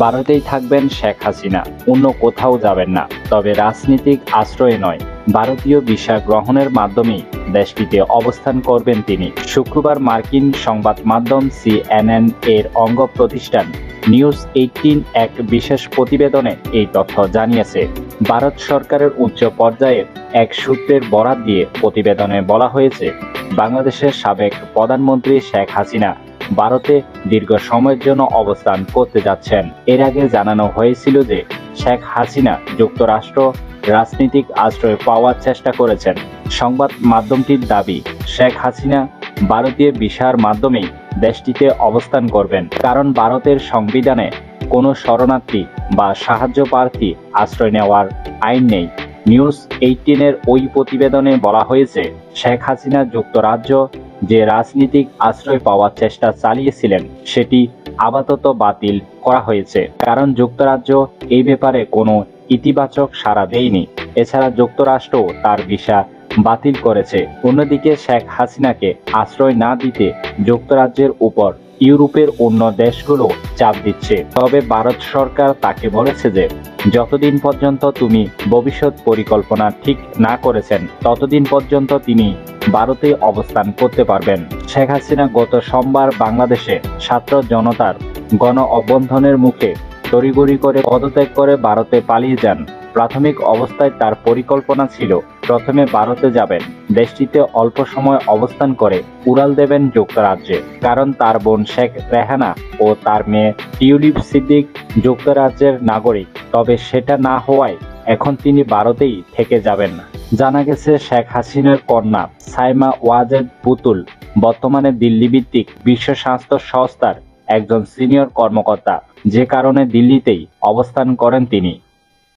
ভারতেই থাকবেন শেখ হাসিনা, অন্য কোথাও যাবেন না। তবে রাজনীতিক আশ্রয়ে নয়, ভারতীয় ভিসা গ্রহণের মাধ্যমেই দেশটিতে অবস্থান করবেন তিনি। শুক্রবার মার্কিন সংবাদ মাধ্যম CNN এর অঙ্গ প্রতিষ্ঠান নিউজ 18 এক বিশেষ প্রতিবেদনে এই তথ্য জানিয়েছে। ভারত সরকারের উচ্চ পর্যায়ের এক সূত্রের বরাত দিয়ে প্রতিবেদনে বলা হয়েছে, বাংলাদেশের সাবেক প্রধানমন্ত্রী শেখ হাসিনা ভারতে দীর্ঘ সময়ের জন্য অবস্থান করতে যাচ্ছেন। এর আগে জানানো হয়েছিল যে শেখ হাসিনা যুক্তরাষ্ট্র রাজনৈতিক আশ্রয় পাওয়ার চেষ্টা করেছেন। সংবাদ মাধ্যমটির দাবি, শেখ হাসিনা ভারতীয় ভিসার মাধ্যমেই দেশটিতে অবস্থান করবেন, কারণ ভারতের সংবিধানে কোনো শরণার্থী বা সাহায্য প্রার্থী আশ্রয় নেওয়ার আইন নেই। নিউজ 18 ওই প্রতিবেদনে বলা হয়েছে, শেখ হাসিনা যুক্তরাজ্য যে রাজনৈতিক আশ্রয় পাওয়ার চেষ্টা চালিয়েছিলেন সেটি আপাতত বাতিল করা হয়েছে, কারণ যুক্তরাজ্য এই ব্যাপারে কোনো ইতিবাচক সাড়া দেয়নি। এছাড়া যুক্তরাষ্ট্র তার ভিসা বাতিল করেছে। অন্যদিকে শেখ হাসিনাকে আশ্রয় না দিতে যুক্তরাজ্যের উপর ইউরোপের অন্য দেশগুলো চাপ দিচ্ছে। তবে ভারত সরকার তাকে বলেছে যে যতদিন পর্যন্ত তুমি ভবিষ্যৎ পরিকল্পনা ঠিক না করেছেন ততদিন পর্যন্ত তিনি ভারতে অবস্থান করতে পারবেন। শেখ হাসিনা গত সোমবার বাংলাদেশে ছাত্র জনতার গণ অভ্যুত্থানের মুখে তড়িঘড়ি করে পদত্যাগ করে ভারতে পালিয়ে যান। প্রাথমিক অবস্থায় তার পরিকল্পনা ছিল প্রথমে ভারতে যাবেন, দেশটিতে অল্প সময় অবস্থান করে উড়াল দেবেন যুক্তরাজ্যে, কারণ তার বোন শেখ রেহানা ও তার মেয়ে টিউলিপ সিদ্দিক যুক্তরাজ্যের নাগরিক। তবে সেটা না হওয়ায় এখন তিনি ভারতেই থেকে যাবেন। জানা গেছে, শেখ হাসিনার কন্যা সাইমা ওয়াজেদ পুতুল বর্তমানে দিল্লি ভিত্তিক বিশ্ব স্বাস্থ্য সংস্থার একজন সিনিয়র কর্মকর্তা, যে কারণে দিল্লিতেই অবস্থান করেন তিনি।